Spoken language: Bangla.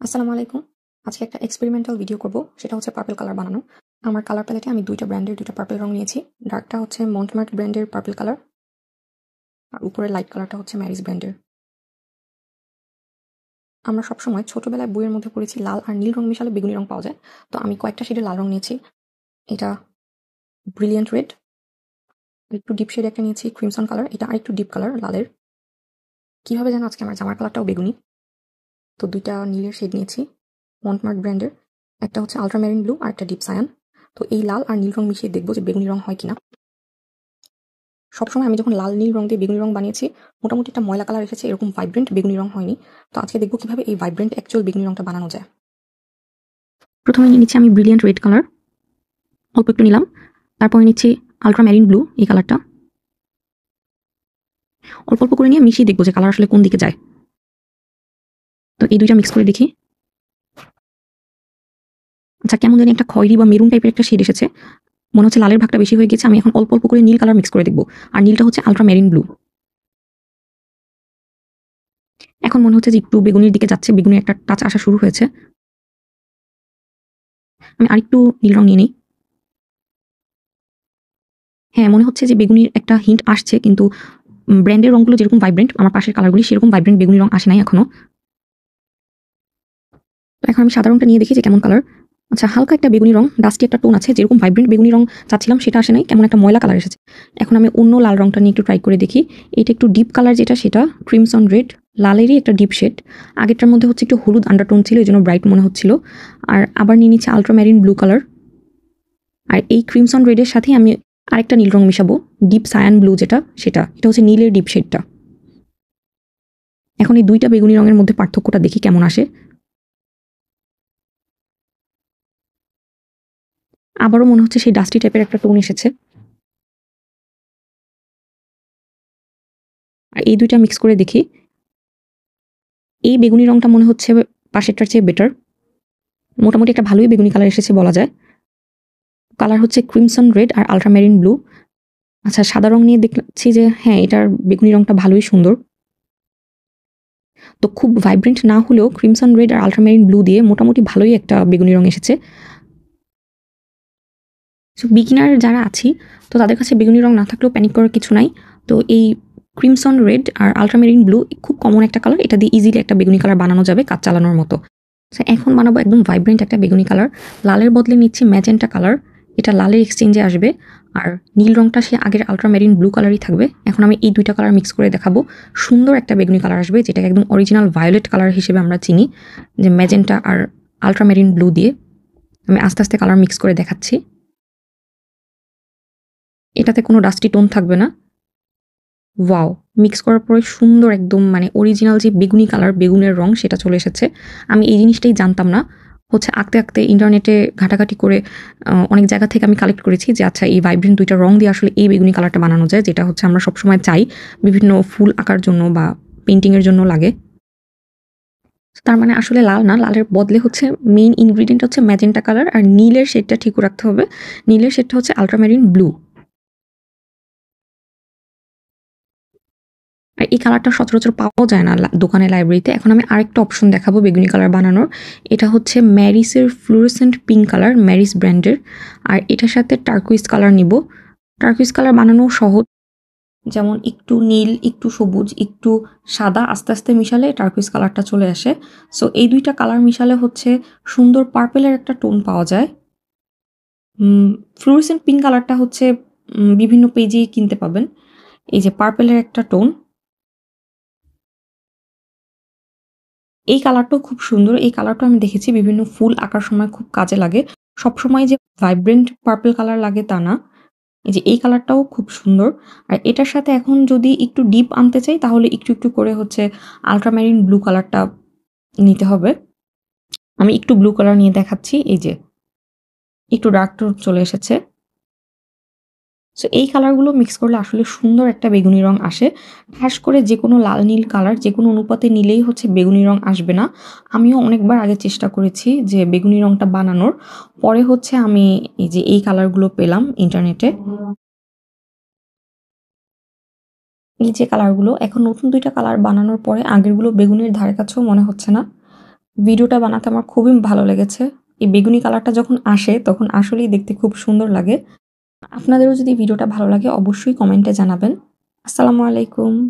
আসসালামু আলাইকুম। আজকে একটা এক্সপেরিমেন্টাল ভিডিও করব, সেটা হচ্ছে পার্পল কালার বানানো। আমার কালার প্যালেটে আমি দুইটা ব্র্যান্ডের দুইটা পার্পল রং নিয়েছি। ডার্কটা হচ্ছে মন্টমার্ট ব্র্যান্ডের পার্পল কালার, আর উপরের লাইট কালারটা হচ্ছে ম্যারিজ ব্র্যান্ডের। আমরা সবসময় ছোটবেলায় বইয়ের মধ্যে পড়েছি লাল আর নীল রং মিশালে বেগুনি রং পাওয়া যায়। তো আমি কয়েকটা শেডের লাল রং নিয়েছি। এটা ব্রিলিয়েন্ট রেড, একটু ডিপ শেড একটা নিয়েছি ক্রিমসন কালার, এটা আরেকটু ডিপ কালার লালের। কিভাবে যেন আজকে আমার জামার কালারটাও বেগুনি। তো দুইটা নীলের শেড নিয়েছি মন্টমার্ট ব্র্যান্ডের, একটা হচ্ছে আলট্রামেরিন ব্লু আর একটা ডিপ সায়ান। তো এই লাল আর নীল রং মিশিয়ে দেখবো যে বেগুনি রং হয় কিনা। সবসময় আমি যখন লাল নীল রং দিয়ে বেগুনি রং বানিয়েছি মোটামুটি একটা ময়লা কালার এসেছে, এরকম ভাইব্রেন্ট বেগুনি রং হয়নি। তো আজকে দেখবো কিভাবে এই ভাইব্রেন্ট অ্যাকচুয়াল বেগুনি রংটা বানানো যায়। প্রথমে নিয়ে নিচ্ছি আমি ব্রিলিয়েন্ট রেড কালার, অল্প একটু নিলাম। তারপরে নিচ্ছি আলট্রামেরিন ব্লু, এই কালারটা অল্প অল্প করে নিয়ে মিশিয়ে দেখবো যে কালার আসলে কোন দিকে যায়। তো এই দুইটা মিক্স করে দেখি। আচ্ছা, কেমন জানি একটা খয়েরি বা মেরুন টাইপের একটা শেড এসেছে, মনে হচ্ছে লালের ভাগটা বেশি হয়ে গেছে। আমি এখন অল্প অল্প করে নীল কালার মিক্স করে দেখবো, আর নীলটা হচ্ছে আলট্রামেরিন ব্লু। এখন মনে হচ্ছে যে একটু বেগুনির দিকে যাচ্ছে, বেগুনির একটা টাচ আসা শুরু হয়েছে। আমি আরেকটু নীল রং নিয়ে নিই। হ্যাঁ, মনে হচ্ছে যে বেগুনির একটা হিন্ট আসছে, কিন্তু ব্র্যান্ডের রংগুলো যেরকম ভাইব্রেন্ট, আমার পাশের কালারগুলি সেরকম ভাইব্রেন্ট বেগুনি রং আসে নাই এখনো। তো এখন আমি সাদা রংটা নিয়ে দেখি যে কেমন কালার। আচ্ছা, হালকা একটা বেগুনি রং, ডাস্টি একটা টোন আছে, যেরকম ভাইব্রেন্ট বেগুনি রং চাচ্ছিলাম সেটা আসে নাই, কেমন একটা ময়লা কালার এসেছে। এখন আমি অন্য লাল রংটা নিয়ে একটু ট্রাই করে দেখি। এটা একটু ডিপ কালার, যেটা সেটা ক্রিমসন রেড, লালেরই একটা ডিপ শেড। আগেরটার মধ্যে হচ্ছে একটু হলুদ আন্ডারটোন ছিল, এই জন্য ব্রাইট মনে হচ্ছিল। আর আবার নিয়ে নিচ্ছে আলট্রামেরিন ব্লু কালার, আর এই ক্রিমসন রেডের সাথে আমি আরেকটা নীল রং মিশাবো, ডিপ সায়ান ব্লু, যেটা সেটা এটা হচ্ছে নীলের ডিপ শেডটা। এখন এই দুইটা বেগুনি রঙের মধ্যে পার্থক্যটা দেখি কেমন আসে। আবারও মনে হচ্ছে সেই ডাস্টি টাইপের একটা টোন এসেছে। আর এই দুইটা মিক্স করে দেখি। এই বেগুনি রংটা মনে হচ্ছে পাশেরটার চেয়ে বেটার, মোটামুটি একটা ভালোই বেগুনি কালার এসেছে বলা যায়। কালার হচ্ছে ক্রিমসন রেড আর আলট্রামেরিন ব্লু। আচ্ছা, সাদা রং নিয়ে দেখছি যে হ্যাঁ, এটার বেগুনি রংটা ভালোই সুন্দর। তো খুব ভাইব্রেন্ট না হলেও ক্রিমসন রেড আর আলট্রামেরিন ব্লু দিয়ে মোটামুটি ভালোই একটা বেগুনি রং এসেছে। সো বিগিনার যারা আছি, তো তাদের কাছে বেগুনি রং না থাকলেও প্যানিক করার কিছু নাই। তো এই ক্রিমসন রেড আর আলট্রামেরিন ব্লু খুব কমন একটা কালার, এটা দিয়ে ইজিলি একটা বেগুনি কালার বানানো যাবে কাজ চালানোর মতো। এখন বানাবো একদম ভাইব্রেন্ট একটা বেগুনি কালার। লালের বদলে নিচ্ছি ম্যাজেন্টা কালার, এটা লালের এক্সচেঞ্জে আসবে। আর নীল রংটা সে আগের আলট্রামেরিন ব্লু কালারই থাকবে। এখন আমি এই দুইটা কালার মিক্স করে দেখাবো, সুন্দর একটা বেগুনি কালার আসবে, যেটাকে একদম অরিজিনাল ভায়োলেট কালার হিসেবে আমরা চিনি, যে ম্যাজেন্টা আর আলট্রামেরিন ব্লু দিয়ে। আমি আস্তে আস্তে কালার মিক্স করে দেখাচ্ছি। এটাতে কোনো ডাস্টি টোন থাকবে না। ওয়াও! মিক্স করার পরে সুন্দর একদম মানে অরিজিনাল যে বেগুনি কালার, বেগুনের রং সেটা চলে এসেছে। আমি এই জিনিসটাই জানতাম না। হচ্ছে আঁকতে, আঁকতে ইন্টারনেটে ঘাটাঘাটি করে অনেক জায়গা থেকে আমি কালেক্ট করেছি যে আচ্ছা, এই ভাইব্রেন্ট ২ টা রং দিয়ে আসলে এই বেগুনি কালারটা বানানো যায়, যেটা হচ্ছে আমরা সবসময় চাই বিভিন্ন ফুল আঁকার জন্য বা পেইন্টিং এর জন্য লাগে। তার মানে আসলে লাল না, লালের বদলে হচ্ছে মেইন ইনগ্রিডিয়েন্ট হচ্ছে ম্যাজেন্টা কালার, আর নীলের শেডটা ঠিকও রাখতে হবে। নীলের শেডটা হচ্ছে আল্ট্রামেরিন ব্লু। আর এই কালারটা সচরাচর পাওয়াও যায় না দোকানে, লাইব্রেরিতে। এখন আমি আরেকটা অপশন দেখাবো বেগুনি কালার বানানোর। এটা হচ্ছে ম্যারিসের ফ্লুরেসেন্ট পিঙ্ক কালার, ম্যারিস ব্র্যান্ডের। আর এটার সাথে টার্কুইজ কালার নিব। টার্কুইজ কালার বানানো সহজ, যেমন একটু নীল, একটু সবুজ, একটু সাদা আস্তে আস্তে মিশালে টার্কুইজ কালারটা চলে আসে। সো এই দুইটা কালার মিশালে হচ্ছে সুন্দর পার্পেলের একটা টোন পাওয়া যায়। ফ্লুরেসেন্ট পিঙ্ক কালারটা হচ্ছে বিভিন্ন পেজেই কিনতে পাবেন। এই যে পার্পেলের একটা টোন, এই কালারটাও খুব সুন্দর। এই কালারটা আমি দেখেছি বিভিন্ন ফুল আঁকার সময় খুব কাজে লাগে। সবসময় যে ভাইব্রেন্ট পার্পল কালার লাগে তা না। এই যে এই কালারটাও খুব সুন্দর। আর এটার সাথে এখন যদি একটু ডিপ আনতে চাই তাহলে একটু, একটু করে হচ্ছে আল্ট্রামেরিন ব্লু কালারটা নিতে হবে। আমি একটু ব্লু কালার নিয়ে দেখাচ্ছি। এই যে একটু ডার্ক টোন চলে এসেছে। সো এই কালারগুলো মিক্স করলে আসলে সুন্দর একটা বেগুনি রং আসে। ঠাস করে যেকোনো লাল নীল কালার যেকোনো অনুপাতে নিলেই হচ্ছে বেগুনি রং আসবে না। আমিও অনেকবার আগে চেষ্টা করেছি যে বেগুনি রংটা বানানোর। পরে হচ্ছে আমি এই যে এই কালারগুলো পেলাম ইন্টারনেটে। এই যে কালারগুলো, এখন নতুন ২ টা কালার বানানোর পরে আগেরগুলো বেগুনের ধারে কাছেও মনে হচ্ছে না। ভিডিওটা বানাতে আমার খুবই ভালো লেগেছে। এই বেগুনি কালারটা যখন আসে তখন আসলেই দেখতে খুব সুন্দর লাগে। আপনাদেরও যদি ভিডিওটা ভালো লাগে অবশ্যই কমেন্টে জানাবেন। আসসালামু আলাইকুম।